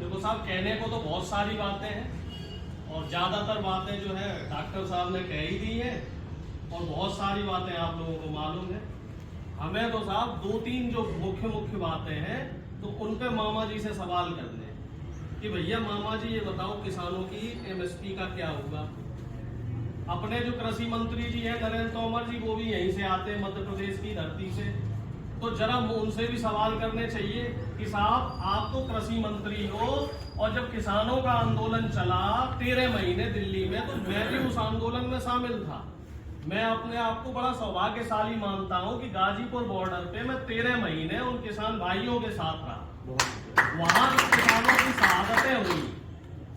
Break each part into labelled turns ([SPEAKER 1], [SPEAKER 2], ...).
[SPEAKER 1] देखो साहब, कहने को तो बहुत सारी बातें हैं और ज़्यादातर बातें जो है डॉक्टर साहब ने कह ही दी हैं और बहुत सारी बातें आप लोगों को मालूम है। हमें तो साहब दो तीन जो मुख्य बातें हैं तो उन पे मामा जी से सवाल करने हैं कि भैया मामा जी ये बताओ किसानों की एमएसपी का क्या होगा। अपने जो कृषि मंत्री जी हैं नरेंद्र तोमर जी, वो भी यहीं से आते हैं, मध्य प्रदेश की धरती से, तो जरा उनसे भी सवाल करने चाहिए कि साहब आप तो कृषि मंत्री हो और जब किसानों का आंदोलन चला 13 महीने दिल्ली में, तो मैं भी उस आंदोलन में शामिल था। मैं अपने आप को बड़ा सौभाग्यशाली मानता हूं कि गाजीपुर बॉर्डर पे मैं 13 महीने उन किसान भाइयों के साथ रहा। वहां जो किसानों की शहादतें हुई,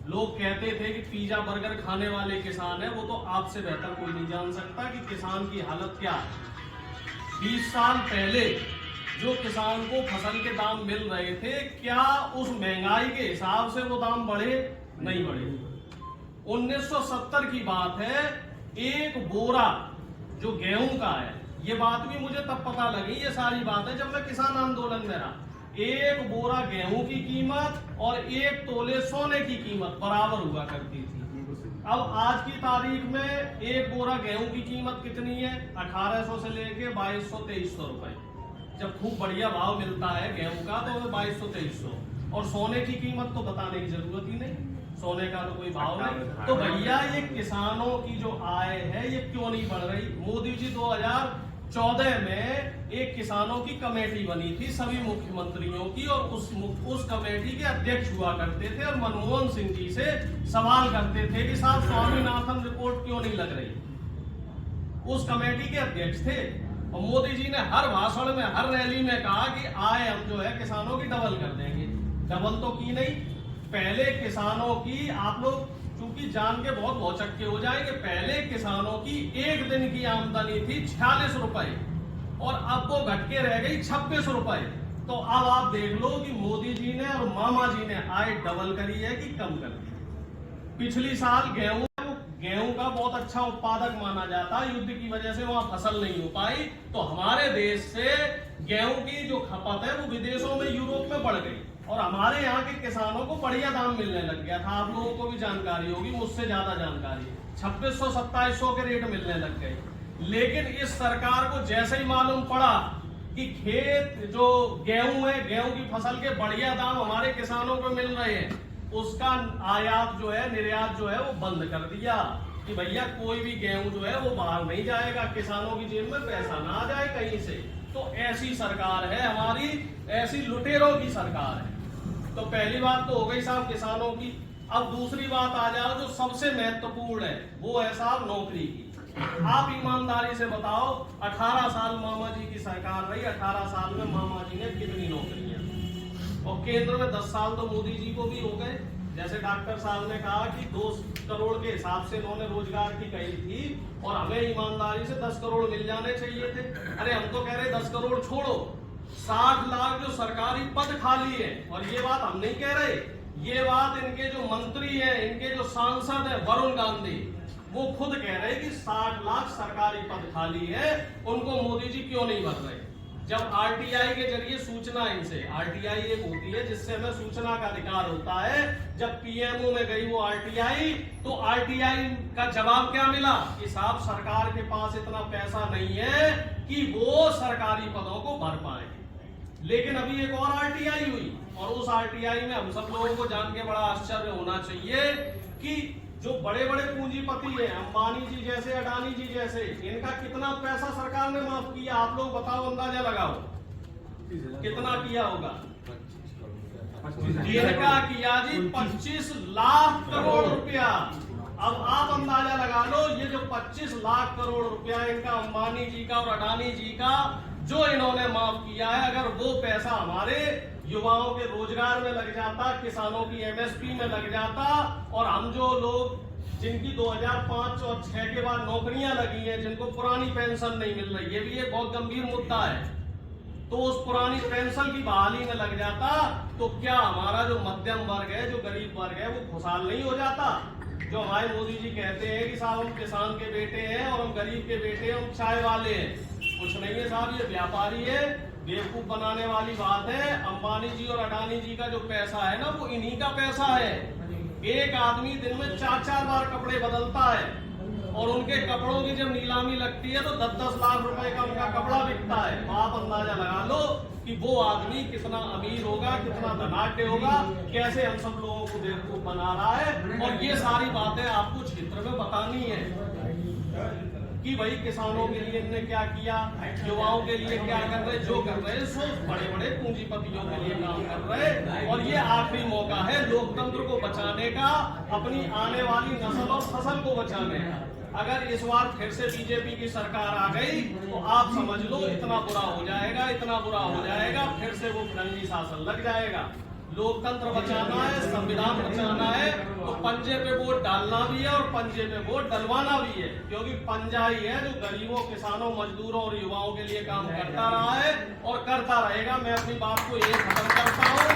[SPEAKER 1] लोग कहते थे कि पिज्जा बर्गर खाने वाले किसान है, वो तो आपसे बेहतर कोई नहीं जान सकता कि किसान की हालत क्या है। 20 साल पहले जो किसान को फसल के दाम मिल रहे थे, क्या उस महंगाई के हिसाब से वो दाम बढ़े? नहीं बढ़े। 1970 की बात है, एक बोरा जो गेहूं का है, ये बात भी मुझे तब पता लगी, ये सारी बातें जब मैं किसान आंदोलन में रहा। एक बोरा गेहूं की कीमत और एक तोले सोने की कीमत बराबर हुआ करती थी। अब आज की तारीख में एक बोरा गेहूं की कीमत कितनी है? 1800 से लेके 2200-2300 रुपए। जब खूब बढ़िया भाव मिलता है गेहूं का तो 2200-2300, और सोने की कीमत तो बताने की जरूरत ही नहीं, सोने का तो कोई भाव नहीं। तो भैया ये किसानों की जो आय है ये क्यों नहीं बढ़ रही? मोदी जी 2014 में एक किसानों की कमेटी बनी थी सभी मुख्यमंत्रियों की, और उस कमेटी के अध्यक्ष हुआ करते थे और मनमोहन सिंह जी से सवाल करते थे कि साहब स्वामीनाथन रिपोर्ट क्यों नहीं लग रही। उस कमेटी के अध्यक्ष थे और मोदी जी ने हर भाषण में, हर रैली में कहा कि आय हम जो है किसानों की डबल कर देंगे। डबल तो की नहीं। पहले किसानों की, आप लोग चूंकि जान के बहुत भौचक्के हो जाएंगे, पहले किसानों की एक दिन की आमदनी थी 46 रुपए और अब वो घट के रह गई 26 रुपए। तो अब आप देख लो कि मोदी जी ने और मामा जी ने आय डबल करी है कि कम कर दी। पिछली साल गेहूं का बहुत अच्छा उत्पादक माना जाता, युद्ध की वजह से वहां फसल नहीं हो पाई, तो हमारे देश से गेहूं की जो खपत है वो विदेशों में, यूरोप में बढ़ गई और हमारे यहाँ के किसानों को बढ़िया दाम मिलने लग गया था। आप लोगों को भी जानकारी होगी, मुझसे ज्यादा जानकारी, 2600-2700 के रेट मिलने लग गए। लेकिन इस सरकार को जैसे ही मालूम पड़ा कि खेत जो गेहूं है, गेहूं की फसल के बढ़िया दाम हमारे किसानों को मिल रहे हैं, उसका आयात जो है, निर्यात जो है वो बंद कर दिया कि भैया कोई भी गेहूं जो है वो बाहर नहीं जाएगा, किसानों की जेब में पैसा ना आ जाए कहीं से। तो ऐसी सरकार है हमारी, ऐसी लुटेरों की सरकार है। तो पहली बात तो हो गई साहब किसानों की। अब दूसरी बात आ जाओ जो सबसे महत्वपूर्ण है, वो है साहब नौकरी की। आप ईमानदारी से बताओ, 18 साल मामा जी की सरकार रही, 18 साल में मामा जी ने कितनी नौकरियां, और केंद्र में 10 साल तो मोदी जी को भी हो गए। जैसे डॉक्टर साहब ने कहा कि 2 करोड़ के हिसाब से उन्होंने रोजगार की कही थी और हमें ईमानदारी से 10 करोड़ मिल जाने चाहिए थे। अरे हम तो कह रहे 10 करोड़ छोड़ो, 60 लाख जो सरकारी पद खाली है, और ये बात हम नहीं कह रहे, ये बात इनके जो मंत्री हैं, इनके जो सांसद हैं वरुण गांधी, वो खुद कह रहे कि 60 लाख सरकारी पद खाली है, उनको मोदी जी क्यों नहीं भर रहे। जब आरटीआई के जरिए सूचना, इनसे आरटीआई एक होती है जिससे हमें सूचना का अधिकार होता है, जब पीएमओ में गई वो आरटीआई, तो आरटीआई का जवाब क्या मिला कि साहब सरकार के पास इतना पैसा नहीं है कि वो सरकारी पदों को भर पाए। लेकिन अभी एक और आरटीआई हुई और उस आरटीआई में हम सब लोगों को जान के बड़ा आश्चर्य होना चाहिए कि जो बड़े बड़े पूंजीपति हैं, अंबानी जी जैसे, अडानी जी जैसे, इनका कितना पैसा सरकार ने माफ किया? आप लोग बताओ, अंदाजा लगाओ कितना किया होगा। इनका किया जी 25 लाख करोड़ रुपया। अब आप अंदाजा लगा लो, ये जो 25 लाख करोड़ रुपया इनका अंबानी जी का और अडानी जी का जो इन्होंने माफ किया है, अगर वो पैसा हमारे युवाओं के रोजगार में लग जाता, किसानों की एमएसपी में लग जाता, और हम जो लोग जिनकी 2005 और 6 के बाद नौकरियां लगी हैं, जिनको पुरानी पेंशन नहीं मिल रही, ये भी एक बहुत गंभीर मुद्दा है, तो उस पुरानी पेंशन की बहाली में लग जाता, तो क्या हमारा जो मध्यम वर्ग है, जो गरीब वर्ग है, वो खुशहाल नहीं हो जाता? जो हमारे मोदी जी कहते हैं कि साहब हम किसान के बेटे हैं और हम गरीब के बेटे हैं, हम चाय वाले हैं, कुछ नहीं है साहब, ये व्यापारी है बेवकूफ बनाने वाली बात है। अंबानी जी और अडानी जी का जो पैसा है ना, वो इन्हीं का पैसा है। एक आदमी दिन में 4-4 बार कपड़े बदलता है और उनके कपड़ों की जब नीलामी लगती है तो 10-10 लाख रुपए का उनका कपड़ा बिकता है। तो आप अंदाजा लगा लो कि वो आदमी कितना अमीर होगा, कितना धनाढ्य होगा, कैसे हम सब लोगों को बेवकूफ बना रहा है। और ये सारी बातें आपको क्षेत्र में बतानी है कि भाई किसानों के लिए इनने क्या किया, युवाओं के लिए क्या कर रहे, जो कर रहे सो बड़े बड़े पूंजीपतियों के लिए काम कर रहे। और ये आखिरी मौका है लोकतंत्र को बचाने का, अपनी आने वाली नस्ल और फसल को बचाने का। अगर इस बार फिर से बीजेपी की सरकार आ गई तो आप समझ लो इतना बुरा हो जाएगा, इतना बुरा हो जाएगा, फिर से वो फिरंगी शासन लग जाएगा। लोकतंत्र बचाना है, संविधान बचाना है, तो पंजे पे वोट डालना भी है और पंजे पे वोट डलवाना भी है। क्योंकि पंजा ही है जो गरीबों, किसानों, मजदूरों और युवाओं के लिए काम करता रहा है और करता रहेगा। मैं अपनी बात को यही खत्म करता हूँ।